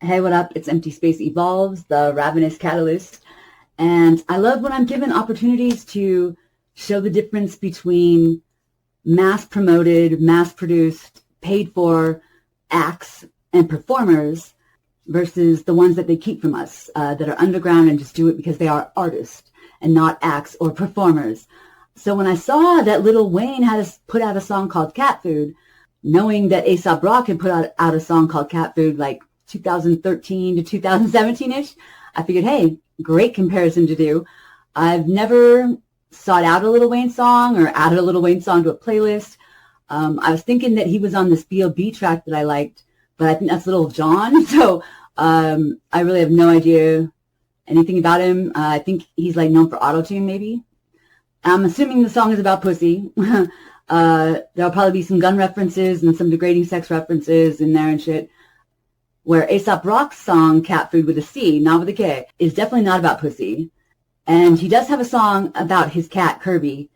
Hey, what up? It's Empty Space Evolves, the Ravenous Catalyst. And I love when I'm given opportunities to show the difference between mass-promoted, mass-produced, paid-for acts and performers versus the ones that they keep from us, that are underground and just do it because they are artists and not acts or performers. So when I saw that Lil Wayne had put out a song called Cat Food, knowing that Aesop Rock had put out a song called Cat Food like 2013 to 2017-ish, I figured, hey, great comparison to do. I've never sought out a Lil Wayne song or added a Lil Wayne song to a playlist. I was thinking that he was on this B.O.B. track that I liked, but I think that's Lil Jon. So I really have no idea anything about him. I think he's like known for auto-tune maybe. I'm assuming the song is about pussy. There'll probably be some gun references and some degrading sex references in there and shit. Where Aesop Rock's song, Cat Food with a C, not with a K, is definitely not about pussy. And he does have a song about his cat, Kirby,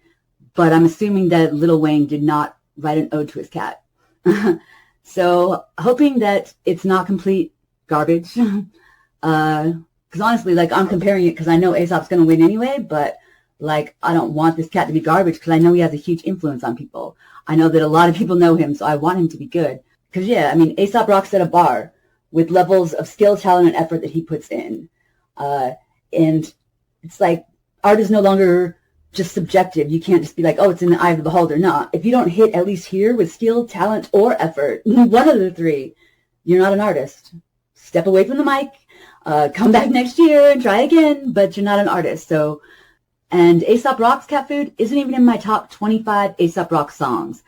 but I'm assuming that Lil Wayne did not write an ode to his cat. So hoping that it's not complete garbage. Because honestly, like, I'm comparing it because I know Aesop's going to win anyway, but like, I don't want this cat to be garbage because I know he has a huge influence on people. I know that a lot of people know him, so I want him to be good. Because, yeah, I mean, Aesop Rock set a bar with levels of skill, talent, and effort that he puts in. And it's like, art is no longer just subjective. You can't just be like, oh, it's in the eye of the beholder. No, if you don't hit at least here with skill, talent, or effort, one of the three, you're not an artist. Step away from the mic, come back next year and try again, but you're not an artist. So, and Aesop Rock's Cat Food isn't even in my top 25 Aesop Rock songs.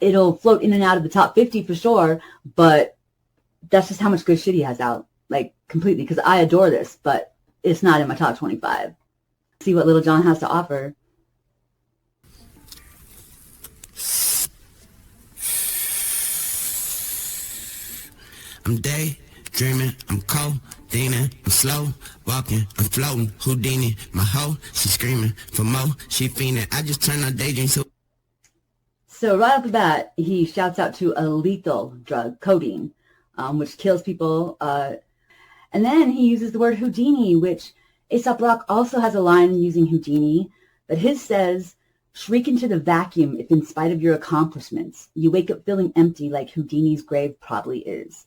It'll float in and out of the top 50 for sure, but that's just how much good shit he has out, like, completely, because I adore this, but it's not in my top 25. See what Lil Jon has to offer. I'm daydreaming, I'm codeine, I'm slow walking, I'm floating, Houdini, my hoe, she screaming for more, she fiending, I just turn on daydream so... So right off the bat, he shouts out to a lethal drug, codeine, which kills people. And then he uses the word Houdini, which Aesop Rock also has a line using Houdini, but his says, shriek into the vacuum if in spite of your accomplishments, you wake up feeling empty like Houdini's grave probably is.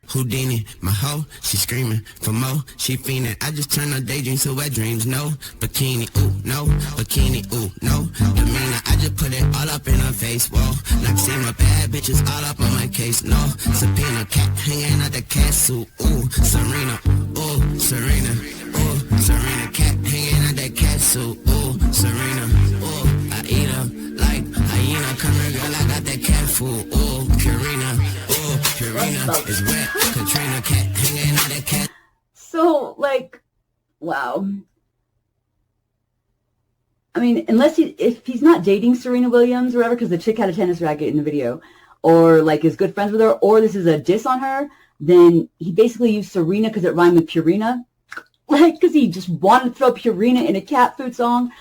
Houdini, my hoe, she screaming for more, she fiending, I just turn on daydream to wet dreams, no, bikini, ooh, no, bikini, ooh, no, demeanor, I just put it all up in her face, whoa, Noxema, bad bitches all up on my case, no, subpoena, cat hanging out the castle, ooh, Serena, ooh, Serena, ooh, Serena, cat hanging out that castle, ooh, Serena, ooh, I eat her like hyena, come here girl, I got that cat food, ooh, Purina, Purina is wet, Katrina, cat hanging out that cat. So, like, wow. I mean, if he's not dating Serena Williams or whatever, because the chick had a tennis racket in the video, or like is good friends with her, or this is a diss on her, then he basically used Serena because it rhymed with Purina. Like, because he just wanted to throw Purina in a cat food song.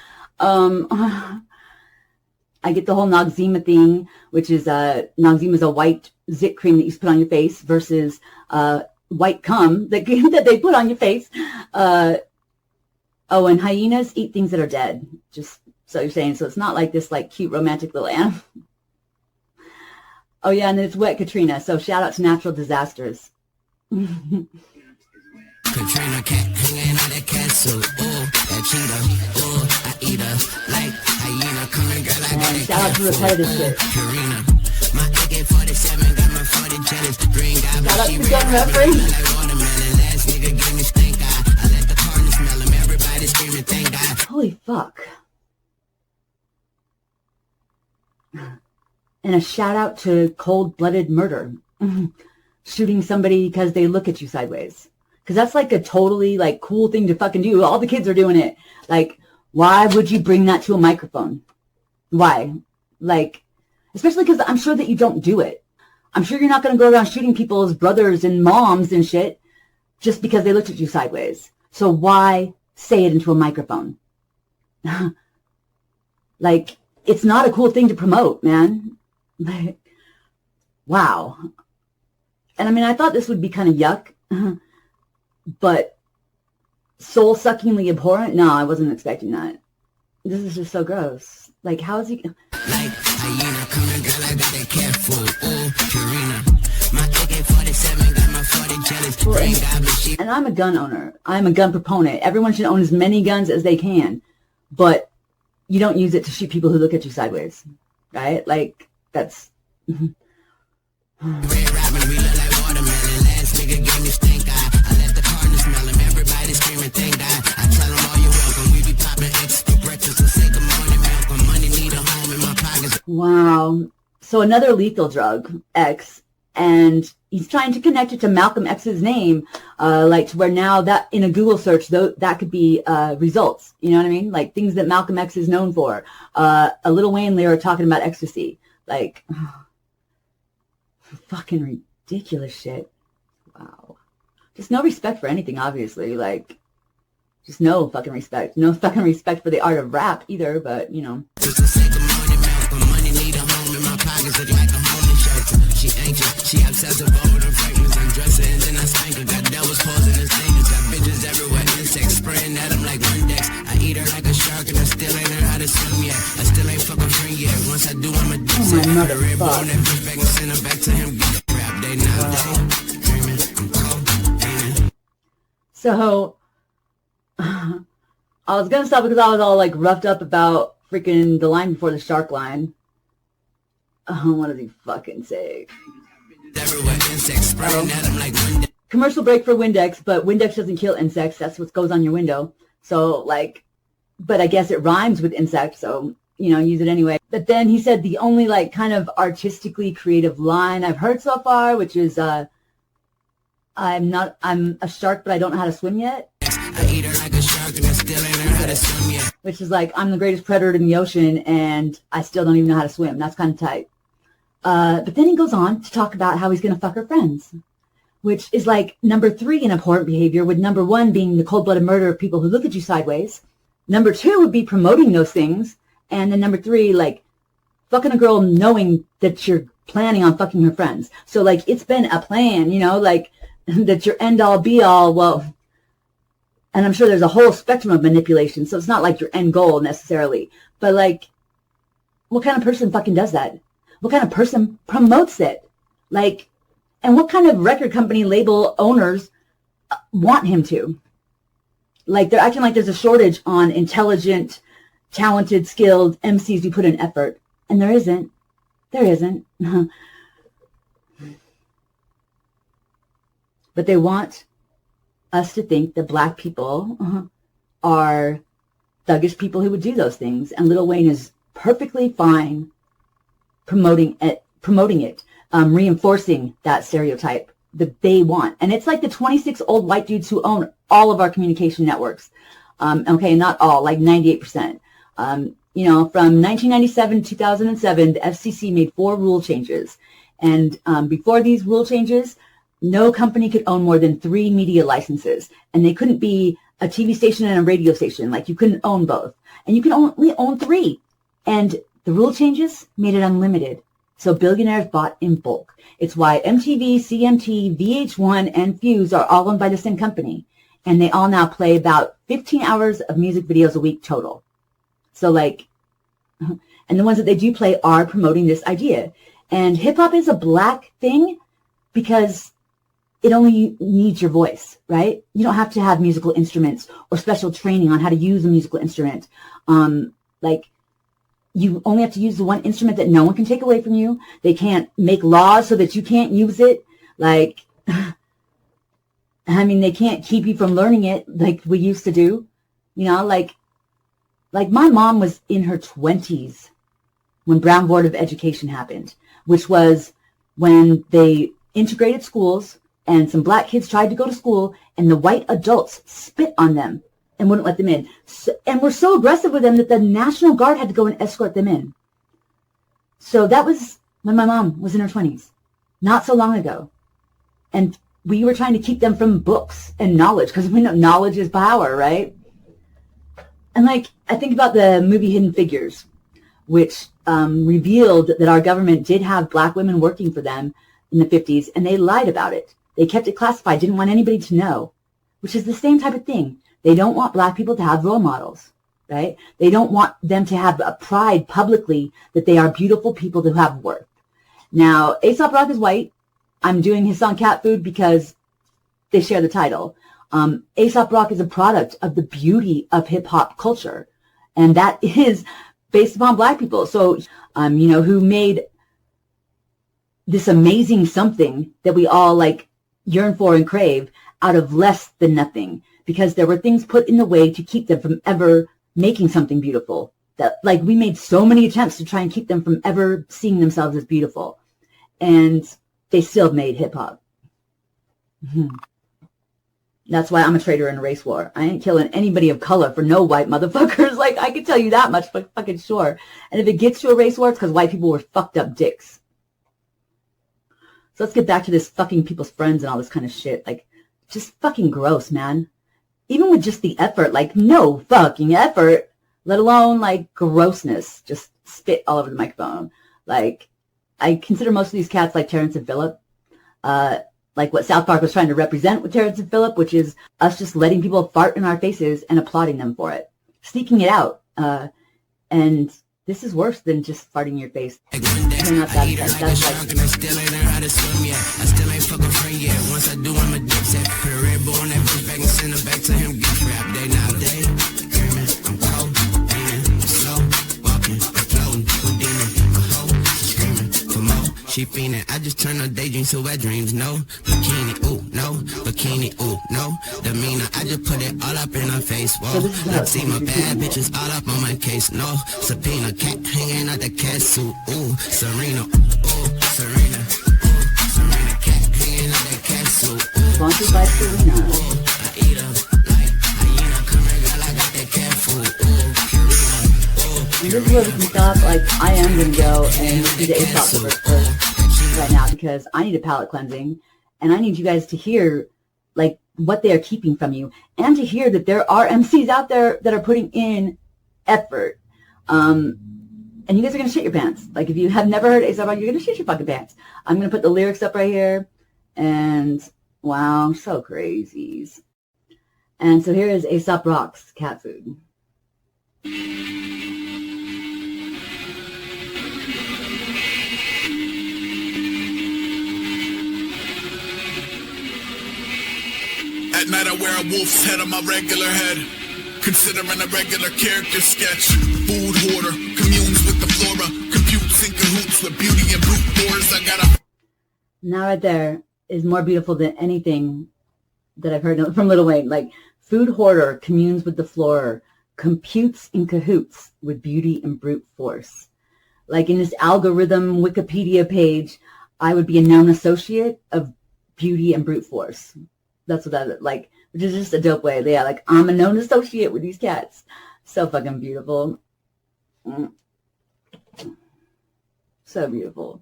I get the whole Noxema thing, which is Noxema is a white zit cream that you put on your face versus white cum that they put on your face. Oh, and hyenas eat things that are dead. Just so you're saying. So it's not like this like cute romantic little animal. Oh yeah, and it's wet Katrina. So shout out to natural disasters. Katrina, cat hanging out that castle, ooh, that cheetah, ooh, I eat her like hyena, coming girl, I got it. Shout out to repetitive shit. Purina, my AK-47 got my 40 jealous, green guy, but she red, like watermelon, last nigga gave me stink eye, I let the partner smell him, everybody screaming, thank God. Holy fuck. And a shout out to cold-blooded murder. Shooting somebody because they look at you sideways. Because that's like a totally like cool thing to fucking do. All the kids are doing it. Like, why would you bring that to a microphone? Why? Like, especially because I'm sure that you don't do it. I'm sure you're not going to go around shooting people's brothers and moms and shit just because they looked at you sideways. So why say it into a microphone? Like, it's not a cool thing to promote, man. Like, wow. And I mean, I thought this would be kind of yuck, but soul-suckingly abhorrent? No, I wasn't expecting that. This is just so gross. Like, how is he... Like hyena, coming girl, I got it careful. Ooh, Purina. My AK-47 got my 40 jealous. Brain goblin, and I'm a gun owner. I'm a gun proponent. Everyone should own as many guns as they can, but you don't use it to shoot people who look at you sideways, right? Like, that's... Red Robin, we look like watermelon. Last nigga gave me stink eye. I let the partner smell him. Everybody screaming, thank God. I tell them all you're welcome. We be popping X for breakfast and say good morning, milk. When money need a home in my pockets. Wow. So another lethal drug, X, and he's trying to connect it to Malcolm X's name, like to where now that in a Google search, that could be results. You know what I mean? Like things that Malcolm X is known for. A Lil Wayne lyric talking about ecstasy. Like, fucking ridiculous shit. Wow. Just no respect for anything, obviously. Like, just no fucking respect. No fucking respect for the art of rap either, but, you know. She anxious, she obsessive over the fragrance. I'm dressing and then I spank her. Got devils posing as dangerous. Got bitches everywhere, insects spraying at them like Windex. I eat her like a shark and I still ain't learned how to swim yet. I still ain't fucking free yet. Once I do, I'm a dick. Oh my mother fuck. That bitch back and send her back to him. Rap day now, day. Dreaming, I'm cold, ain't it? So, I was going to stop because I was all like roughed up about freaking the line before the shark line. What does he fucking say? Commercial break for Windex, but Windex doesn't kill insects. That's what goes on your window. So, like, but I guess it rhymes with insect, so, you know, use it anyway. But then he said the only, like, kind of artistically creative line I've heard so far, which is, I'm a shark, but I don't know how to swim yet. I eat her like a shark and I still ain't learned how to swim yet. Which is like, I'm the greatest predator in the ocean and I still don't even know how to swim. That's kind of tight. But then he goes on to talk about how he's going to fuck her friends, which is like number 3 in abhorrent behavior, with number 1 being the cold-blooded murder of people who look at you sideways. Number 2 would be promoting those things. And then number 3, like, fucking a girl knowing that you're planning on fucking her friends. So, like, it's been a plan, you know, like, that your end-all, be-all, well... And I'm sure there's a whole spectrum of manipulation, so it's not like your end goal necessarily. But, like, what kind of person fucking does that? What kind of person promotes it? Like, and what kind of record company label owners want him to? Like, they're acting like there's a shortage on intelligent, talented, skilled MCs who put in effort. And there isn't. There isn't. But they want us to think that black people are thuggish people who would do those things. And Lil Wayne is perfectly fine promoting it, reinforcing that stereotype that they want. And it's like the 26 old white dudes who own all of our communication networks. Okay, not all, like 98%. You know, from 1997 to 2007, the FCC made 4 rule changes. And before these rule changes, no company could own more than 3 media licenses, and they couldn't be a TV station and a radio station. Like, you couldn't own both, and you can only own 3. And the rule changes made it unlimited, so billionaires bought in bulk. It's why MTV, CMT, VH1, and Fuse are all owned by the same company, and they all now play about 15 hours of music videos a week total. So, like, and the ones that they do play are promoting this idea. And hip-hop is a black thing because it only needs your voice, right? You don't have to have musical instruments or special training on how to use a musical instrument. Like, you only have to use the one instrument that no one can take away from you. They can't make laws so that you can't use it. Like, I mean, they can't keep you from learning it like we used to do. You know, like my mom was in her 20s when Brown Board of Education happened, which was when they integrated schools. And some black kids tried to go to school, and the white adults spit on them and wouldn't let them in. And were so aggressive with them that the National Guard had to go and escort them in. So that was when my mom was in her 20s, not so long ago. And we were trying to keep them from books and knowledge, because we know knowledge is power, right? And, like, I think about the movie Hidden Figures, which revealed that our government did have black women working for them in the 50s, and they lied about it. They kept it classified, didn't want anybody to know, which is the same type of thing. They don't want black people to have role models, right? They don't want them to have a pride publicly that they are beautiful people who have worth. Now, Aesop Rock is white. I'm doing his song Cat Food because they share the title. Aesop Rock is a product of the beauty of hip-hop culture, and that is based upon black people. So, who made this amazing something that we all like yearn for and crave out of less than nothing, because there were things put in the way to keep them from ever making something beautiful. That, like, we made so many attempts to try and keep them from ever seeing themselves as beautiful, and they still made hip-hop. That's why I'm a traitor in a race war. I ain't killing anybody of color for no white motherfuckers. Like, I can tell you that much for fucking sure. And if it gets to a race war, it's because white people were fucked up dicks. So let's get back to this fucking people's friends and all this kind of shit. Like, just fucking gross, man. Even with just the effort, like, no fucking effort, let alone, like, grossness. Just spit all over the microphone. Like, I consider most of these cats like Terrence and Phillip. Like what South Park was trying to represent with Terrence and Phillip, which is us just letting people fart in our faces and applauding them for it. Sneaking it out. And this is worse than just farting in your face. That's like, I still ain't fucking friend yet. Once I do, I'm a dick set. Put a Red Bull on that bitch back and send her back to him. Gift wrap day now day. I'm cold, aiming, slow, walking, floating, Houdini. A hoe, she screaming for more. She fiending. I just turn her daydreams to wet dreams. No bikini, ooh, no bikini, ooh, no demeanor. I just put it all up in her face. Whoa, let's see my bad bitches all up on my case. No subpoena, cat hanging out the cat suit. Ooh, Serena, ooh, Serena, ooh, Serena, cat hanging out that cat suit. Sponsored by Serena. I eat up like hyena. Come here, girl, I got that cat food. Ooh, Purina, ooh. And this is where we can stop. Like, I am going to go and do the Aesop first right now because I need a palate cleansing, and I need you guys to hear, like, what they are keeping from you, and to hear that there are MCs out there that are putting in effort. And you guys are going to shit your pants. Like, if you have never heard Aesop Rock, you're going to shit your fucking pants. I'm going to put the lyrics up right here, and wow, so crazies. And so here is Aesop Rock's Cat Food. At night I wear a wolf's head on my regular head, considering a regular character sketch. Food hoarder, communes with the flora, computes in cahoots with beauty and brute force. I got a... Now right there is more beautiful than anything that I've heard from Lil Wayne. Like, food hoarder, communes with the flora, computes in cahoots with beauty and brute force. Like, in this algorithm Wikipedia page, I would be a known associate of beauty and brute force. That's what that, like, which is just a dope way. Yeah, like, I'm a known associate with these cats. So fucking beautiful. So beautiful.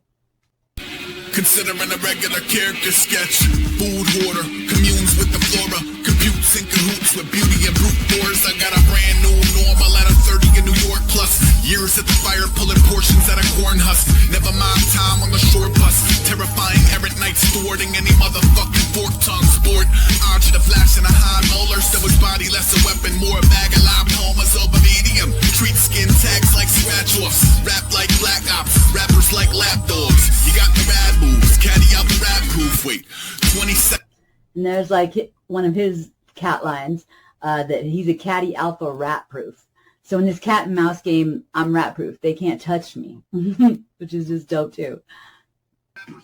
Considering a regular character sketch. Food hoarder, communes with the flora, computes in cahoots with beauty and brute force. I got a brand new normal at a 30 in New York plus. Years at the fire pulling portions at a corn husk. Never mind time on the short bus. Terrifying errant nights thwarting any motherfucking fork tongue sport. Arch the flash and a high molar. Still his body less a weapon, more a bag of lipomas over medium. Treat skin tags like scratch offs. Rap like black ops. Rappers like lap dogs. You got the bad moves. Caddy out the rap proof. Wait, 27. And there's like one of his cat lines that he's a catty alpha rat proof. So in this cat and mouse game, I'm rat proof. They can't touch me, which is just dope too. You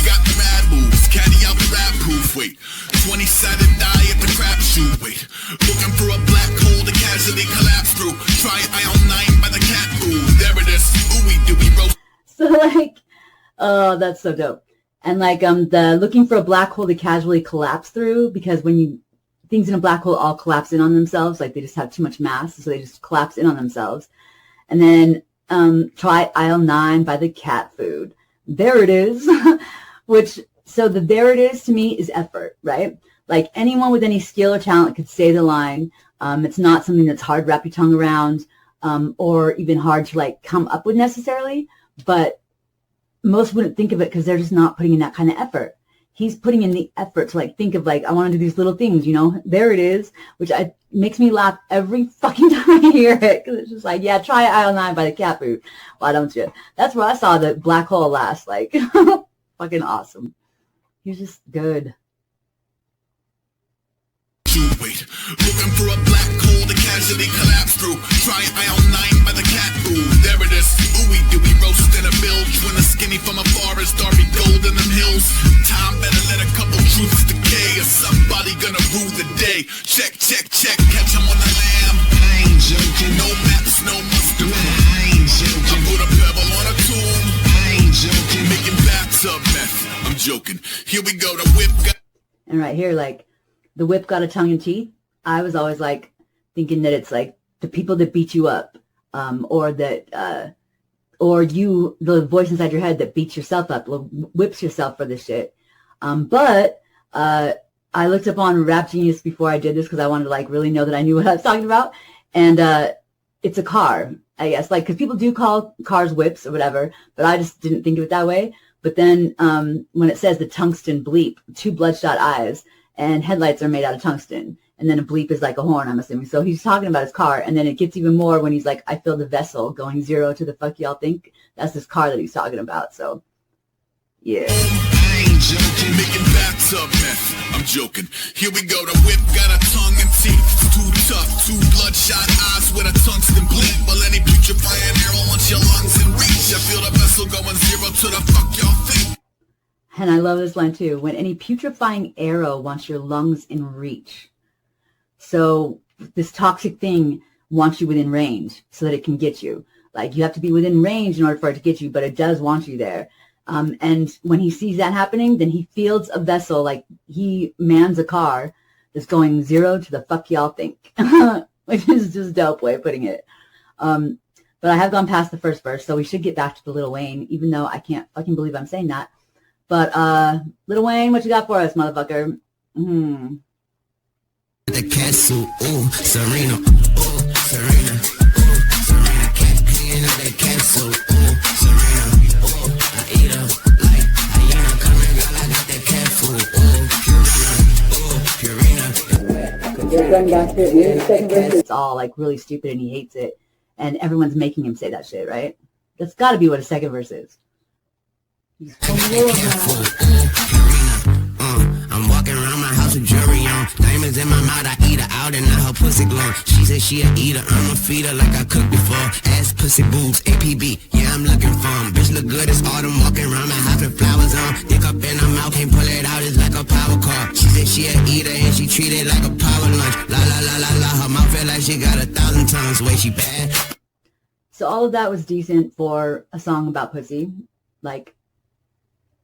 got the mad moves, caddy out the rap proof. Wait, 20-sided die at the crap shoot. Wait, looking for a black hole to casually collapse through. Try IL-9 by the cat food. There it is. Ooey dooey roast. So like, oh, that's so dope. And like the looking for a black hole to casually collapse through, because when you things in a black hole all collapse in on themselves, like they just have too much mass, so they just collapse in on themselves. And then try IL-9 by the cat food. There it is. Which, so the there it is to me is effort, right? Like anyone with any skill or talent could say the line. It's not something that's hard to wrap your tongue around or even hard to like come up with necessarily. But most wouldn't think of it because they're just not putting in that kind of effort. He's putting in the effort to like think of like, I want to do these little things, you know, there it is, which makes me laugh every fucking time I hear it. Cause it's just like, yeah, try Aisle 9 by the Cat Boot. Why don't you? That's where I saw the black hole last, like fucking awesome. He's just good. Wait, looking for a black hole to casually collapse through. Try Aisle 9 by the Cat Boot. There it is. Ooey dooey roast in a bilge. When the skinny from afar is Darby Gold in them hills. Time better let a couple truths decay. Or somebody gonna rule the day. Check, check, check. Catch 'em on the lamb. I ain't joking. No maps, no mustard. I ain't joking. I put a pebble on a tomb. I ain't joking. Making bathtub meth. I'm joking. Here we go. The whip got. And right here, like, the whip got a tongue and teeth. I was always like thinking that it's like the people that beat you up, or that, or you, the voice inside your head that beats yourself up, whips yourself for this shit. But I looked up on Rap Genius before I did this because I wanted to like really know that I knew what I was talking about. And it's a car, I guess, like, because people do call cars whips or whatever, but I just didn't think of it that way. But then when it says the tungsten bleep, 2 bloodshot eyes, and headlights are made out of tungsten. And then a bleep is like a horn, I'm assuming. So he's talking about his car. And then it gets even more when he's like, I feel the vessel going 0 to the fuck y'all think. That's this car that he's talking about. So, yeah. I ain't joking. Making bathtub meth. I'm joking. Here we go. The whip got a tongue and teeth. 2 tough, 2 bloodshot eyes with a tungsten bleep. Well, any putrefying arrow wants your lungs in reach. I feel the vessel going 0 to the fuck y'all think. And I love this line too. When any putrefying arrow wants your lungs in reach. So this toxic thing wants you within range so that it can get you. Like, you have to be within range in order for it to get you, but it does want you there. And when he sees that happening, then he fields a vessel, like he mans a car that's going 0 to the fuck y'all think, which is just a dope way of putting it. But I have gone past the first verse, so we should get back to the Lil Wayne, even though I can't fucking believe I'm saying that. But, Lil Wayne, what you got for us, motherfucker? The castle, ooh, Serena, ooh, Serena, ooh, Serena, cat hanging out the castle, ooh, Serena, ooh, I eat her like hyena, coming out, I got that cat food, ooh, Purina, It's all like really stupid and he hates it. And everyone's making him say that shit, right? That's got to be what a second verse is. I'm walking around my house with jewelry on. Diamonds in my mouth, I eat her out and now her pussy glowing. She said she a eater, I'ma feed her like I cooked before. Ass, pussy, boobs, APB, yeah, I'm looking for 'em. Bitch look good, it's autumn, walking around my house with flowers on. Dick up in her mouth, can't pull it out, it's like a power car. She said she a eater and she treat it like a power lunch. La la la la la, her mouth feel like she got 1,000 tongues, way she bad. So all of that was decent for a song about pussy. Like,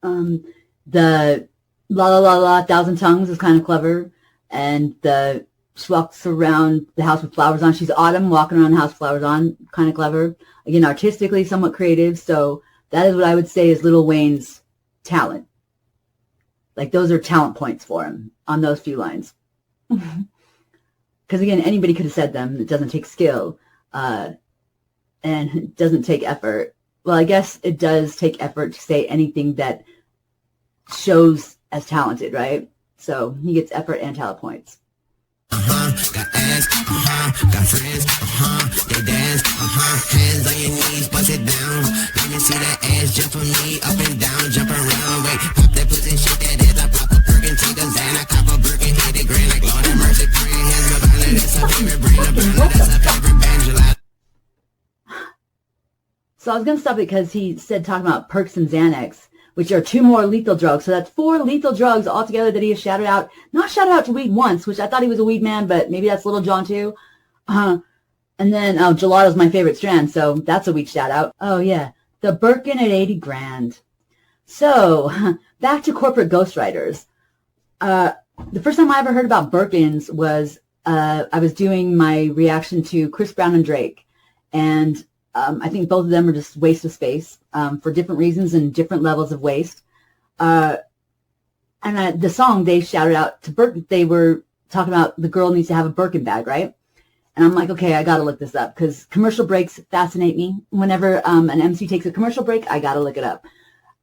the la la la la 1,000 tongues is kind of clever, and the she walks around the house with flowers on. She's Autumn walking around the house with flowers on, kind of clever. Again, artistically somewhat creative. So that is what I would say is Lil Wayne's talent. Like, those are talent points for him on those few lines. Because again, anybody could have said them. It doesn't take skill, and it doesn't take effort. Well, I guess it does take effort to say anything that shows as talented, right? So he gets effort and talent points. Got ass, got friends, they dance, hands on your knees, bust it down. Let me see that ass jump for me, up and down, jump around, wait, pop that pussy, shit that ass, I pop a Perkin, take a Xan, I cop a Birkin, hit it grand like Lord have mercy, praying hands, go down, that's her favorite brand, a burner, that's her favorite band, July. So I was going to stop it because he said talking about Perks and Xanax, which are 2 more lethal drugs. So that's 4 lethal drugs altogether that he has shouted out. Not shouted out to weed once, which I thought he was a weed man, but maybe that's Little John too. And then gelato's my favorite strand, so that's a weed shout out. Oh yeah, the Birkin at 80 grand. So back to corporate ghostwriters. The first time I ever heard about Birkins was I was doing my reaction to Chris Brown and Drake, and I think both of them are just waste of space for different reasons and different levels of waste. And the song, they shouted out to Birkin. They were talking about the girl needs to have a Birkin bag, right? And I'm like, okay, I got to look this up because commercial breaks fascinate me. Whenever an MC takes a commercial break, I got to look it up.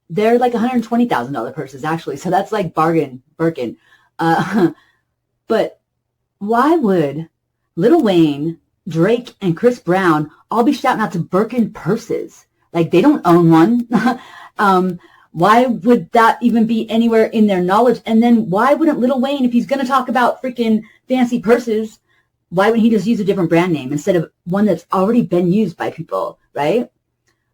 they're like $120,000 purses actually. So that's like bargain, Birkin. But why would Lil Wayne, Drake, and Chris Brown all be shouting out to Birkin purses? Like, they don't own one. Why would that even be anywhere in their knowledge? And then why wouldn't Lil Wayne, if he's going to talk about freaking fancy purses, why wouldn't he just use a different brand name instead of one that's already been used by people, right?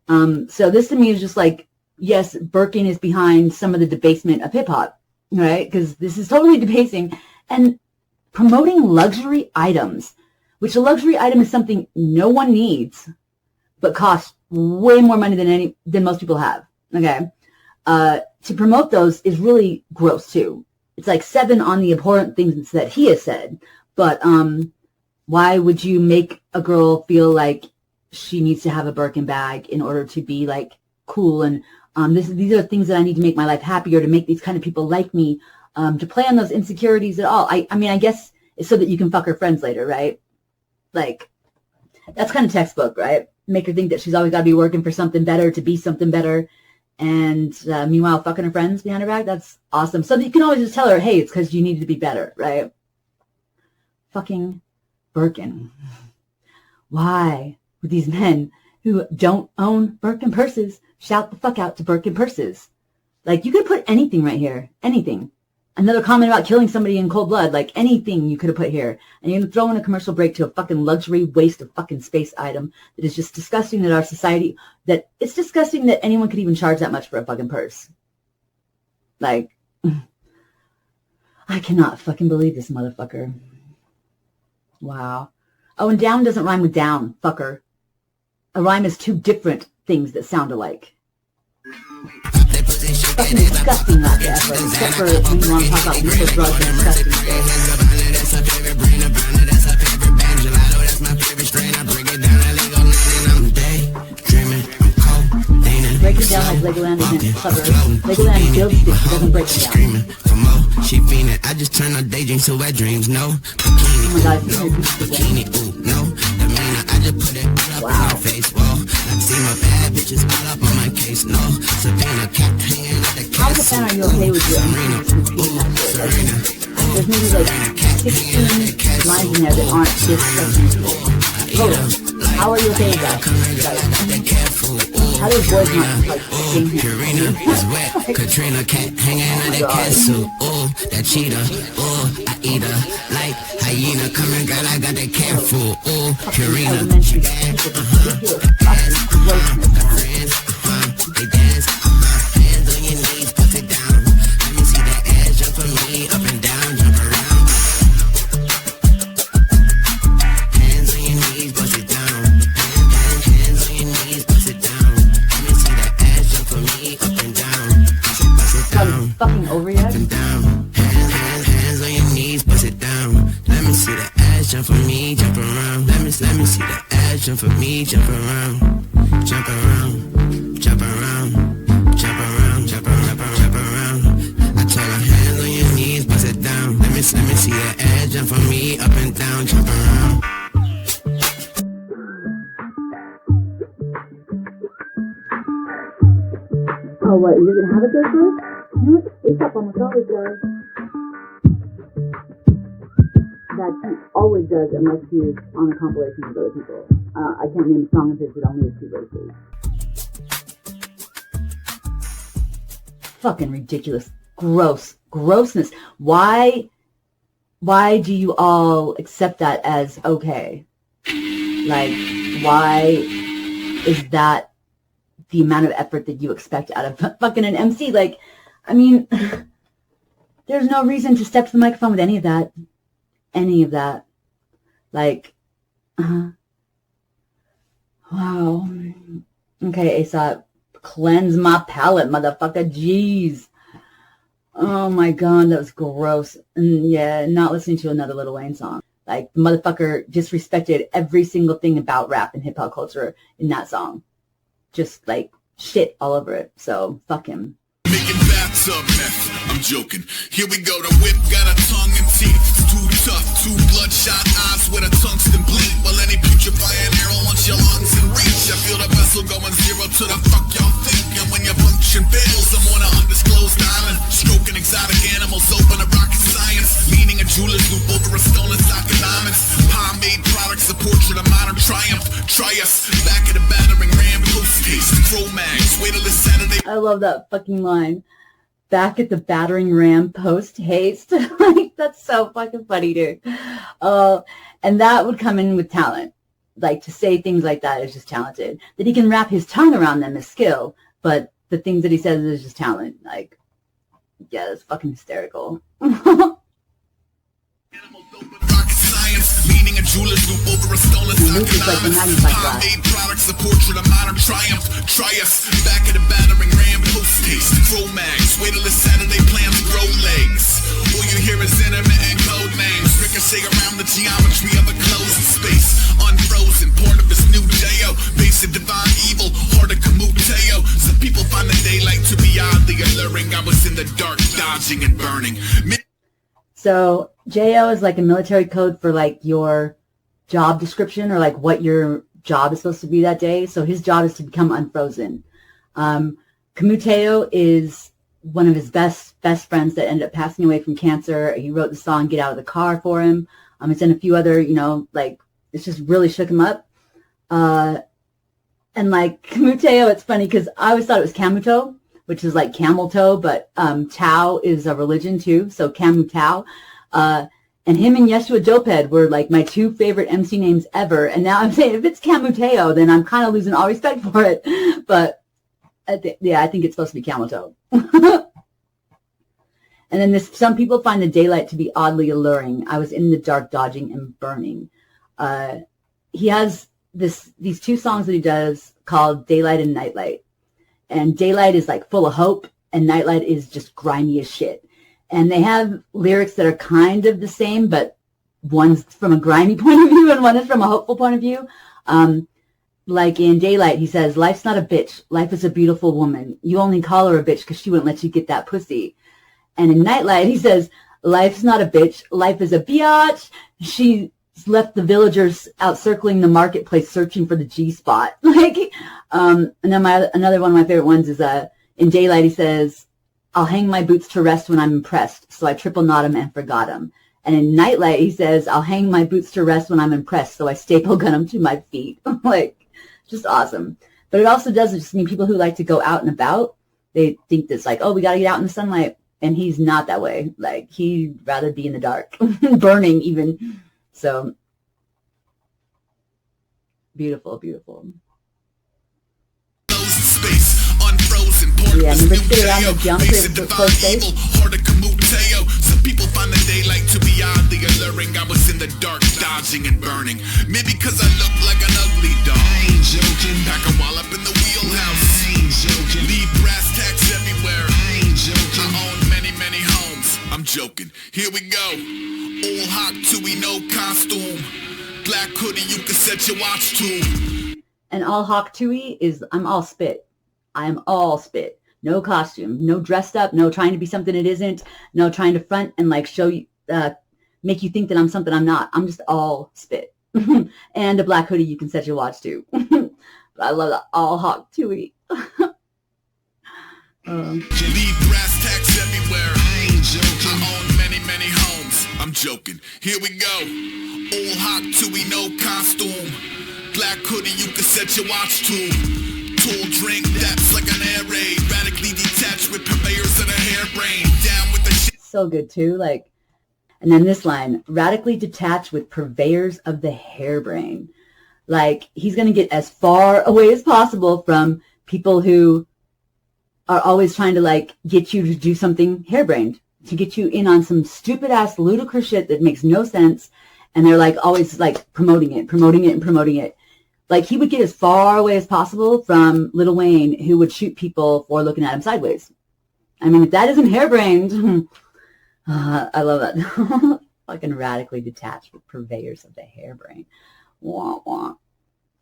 So this to me is just like, yes, Birkin is behind some of the debasement of hip-hop, right? Because this is totally debasing. And promoting luxury items, which a luxury item is something no one needs, but costs way more money than most people have, okay? To promote those is really gross too. It's like 7 on the abhorrent things that he has said. But why would you make a girl feel like she needs to have a Birkin bag in order to be like cool? And these are things that I need to make my life happier, to make these kind of people like me, to play on those insecurities at all. I mean, I guess it's so that you can fuck her friends later, right? Like, that's kind of textbook, right? Make her think that she's always got to be working for something better, to be something better. And meanwhile, fucking her friends behind her back, that's awesome. So that you can always just tell her, hey, it's because you needed to be better, right? Fucking Birkin. Why would these men who don't own Birkin purses shout the fuck out to Birkin purses? Like, you could put anything right here. Anything. Another comment about killing somebody in cold blood. Like, anything you could have put here. And you're going to throw in a commercial break to a fucking luxury waste of fucking space item that is just disgusting that our society, that it's disgusting that anyone could even charge that much for a fucking purse. Like, I cannot fucking believe this motherfucker. Wow. Oh, and down doesn't rhyme with down, fucker. A rhyme is 2 different things that sound alike. Fucking disgusting not to effort, except for when you want to talk about lethal drugs and disgusting stuff. Break it down like Legoland isn't clever. Legoland builds it, it doesn't break it down. She fiendin', I just turn her daydreams to wet dreams, no. Oh my God, Bikini, ooh, no. Demeanor, I just put it all up in her face, whoa. I see my bad bitches all up on my case, no. Sabina, cat hanging at the how the fan are you okay with your Serena? There's maybe like 16 lines in there that aren't this total. How are you okay with that? How do boys not like sing here? Purina is wet, Katrina cat hanging at the cat suit, ooh, that cheetah, ooh, I eat her like hyena, coming girl, I got that cat food, ooh, Purina, she bad, they dance, hands on your knees, put it down, let me see that ass jump for me, up and down, jump around, hands on your knees, bust it down, hands on your knees, bust it down, let me see that ass jump for me, up and down, bust it down, fucking over yet? up and down, hands on your knees, bust it down, let me see that ass jump for me, jump around, let me see that ass jump for me, jump around, jump around, jump around, jump around, jump around, jump around. I told her hands on your knees, bust it down. Let me see that ass jump for me, up and down, jump around. Oh, what? You're gonna have it there first? You know what? Aesop almost always does. That he always does, unless he is on a compilation with other people. I can't name a song of his that only has 2 verses. Fucking ridiculous. Grossness. Why do you all accept that as okay? Like, why is that the amount of effort that you expect out of fucking an MC? Like, I mean, there's no reason to step to the microphone with any of that. Like, wow. Okay, Aesop, cleanse my palate, motherfucker. Jeez. Oh my God, that was gross. And yeah, not listening to another Lil Wayne song. Like, the motherfucker disrespected every single thing about rap and hip hop culture in that song. Just like shit all over it. So fuck him. Making bathtub meth, I'm joking. Here we go, the whip got a tongue and teeth. Too tough, 2 bloodshot eyes with a tungsten bleed. Well, any putrefying arrow wants your lungs in reach. I feel the vessel going 0 to the fuck y'all think. And when your function fails, Try us, back at the battering ram, post-haste, throw mags, wait till this Saturday. I love that fucking line. Back at the battering ram, post-haste. Like, that's so fucking funny, dude. And that would come in with talent. Like, to say things like that is just talented. That he can wrap his tongue around them is skill, but the things that he says is just talent. Like, yeah, that's fucking hysterical. Leaning a jeweler's loop over a stolen stock made products, a portrait of modern triumph. Try us, back at the battering ram, post-haste, throw mags, wait till this Saturday plans grow legs. All you hear is intermittent code names, ricochet around the geometry of a closed space. Unfrozen, part of this new J.O. Base of divine evil, heart of Kamuteo. Some people find the daylight to be oddly alluring. I was in the dark, dodging and burning. So JO is like a military code for like your job description or like what your job is supposed to be that day. So his job is to become unfrozen. Kamuteo is one of his best friends that ended up passing away from cancer. He wrote the song Get Out of the Car for him. It's in a few other, like, it's just really shook him up. And like Kamuteo, it's funny because I always thought it was Kamuto, which is like camel toe, but Tao is a religion too, so Camu Tao. And him and Yeshua Doped were like my two favorite MC names ever. And now I'm saying if it's Camuteo, then I'm kind of losing all respect for it. But I think it's supposed to be camel toe. And then some people find the daylight to be oddly alluring. I was in the dark, dodging and burning. He has these two songs that he does called Daylight and Nightlight. And Daylight is like full of hope, and Nightlight is just grimy as shit. And they have lyrics that are kind of the same, but one's from a grimy point of view and one is from a hopeful point of view. Like in Daylight, he says, life's not a bitch. Life is a beautiful woman. You only call her a bitch because she wouldn't let you get that pussy. And in Nightlight, he says, life's not a bitch. Life is a biatch. She left the villagers out circling the marketplace searching for the G-spot. Like, and then another one of my favorite ones is in Daylight, he says, I'll hang my boots to rest when I'm impressed, so I triple knot 'em and forgot 'em. And in Nightlight, he says, I'll hang my boots to rest when I'm impressed, so I staple gun 'em to my feet. Like, just awesome. But it also doesn't just mean people who like to go out and about. They think that's like, oh, we got to get out in the sunlight. And he's not that way. Like, he'd rather be in the dark, burning even. So, beautiful, beautiful. Yeah, never sit around the jump for close days. Some people find the daylight to be oddly alluring. I was in the dark, dodging and burning. Maybe because I look like an ugly dog. I ain't joking. Pack a wall up in the wheelhouse. I ain't joking. Leave brass tacks everywhere. I ain't joking. I own many, many homes. I'm joking. Here we go. All hot Tui, no costume. Black hoodie, you can set your watch to. And all Hawk Tui is I'm all spit. I am all spit. No costume, no dressed up, no trying to be something it isn't, no trying to front and like show you, make you think that I'm something I'm not. I'm just all spit. And a black hoodie you can set your watch to. But I love that all Hawk Tui. You leave brass tacks everywhere. I ain't joking. I own many, many homes. I'm joking. Here we go. All Hawk Tui, no costume. Black hoodie you can set your watch to. Tall drink that's like an air raid. Radically detached with purveyors of the hairbrain. Down with the shit. So good too. Like, and then this line, radically detached with purveyors of the hairbrain. Like, he's going to get as far away as possible from people who are always trying to like get you to do something harebrained, to get you in on some stupid ass ludicrous shit that makes no sense. And they're like always like promoting it. Like, he would get as far away as possible from Lil Wayne, who would shoot people for looking at him sideways. I mean, if that isn't harebrained, I love that. Fucking radically detached with purveyors of the hairbrain. Wah, wah.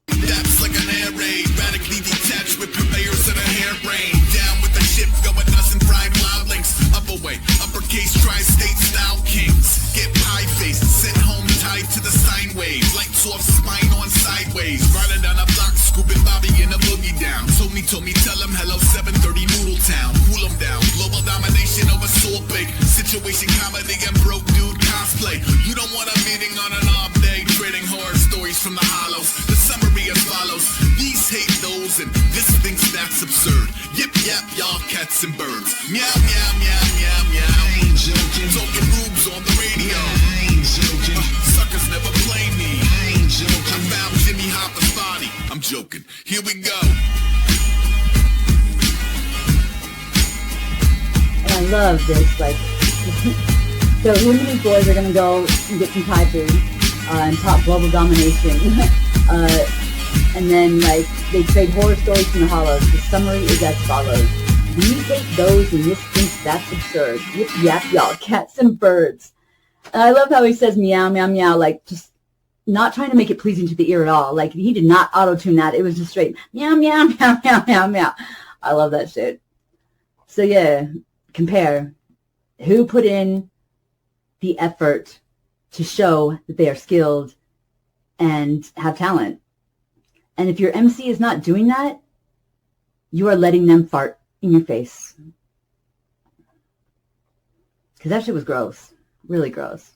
That's like an air raid. Radically detached with purveyors of the hairbrain. Down with the ship, going nuts and fried wildlings. Upper way, uppercase, tri-state style kings. Get pie-faced, sent home tied to the sine wave. Lights off, spine on sideways. Riding down a block, scooping Bobby in a boogie down. Tony told me, tell him hello, 730 Noodle Town. Cool him down, global domination over soul big. Situation comedy and broke dude cosplay. You don't want a meeting on an off day. Trading horror stories from the hollows. The summary is cats and birds. Meow, meow, meow, meow, meow. I ain't joking. Talking rubes on the radio. I ain't joking. Suckers never play me. I ain't joking. I found Jimmy Hopper's body. I'm joking. Here we go. And I love this, like, so him and his boys are going to go and get some Thai food and talk global domination. And then, like, they trade horror stories from the hollows. The summary is as follows. We hate those in this instance. That's absurd. Yip yap y'all, cats and birds. And I love how he says meow, meow, meow, like just not trying to make it pleasing to the ear at all. Like he did not auto-tune that. It was just straight meow, meow, meow, meow, meow, meow. I love that shit. So yeah, compare. Who put in the effort to show that they are skilled and have talent? And if your MC is not doing that, you are letting them fart in your face. Because that shit was gross. Really gross.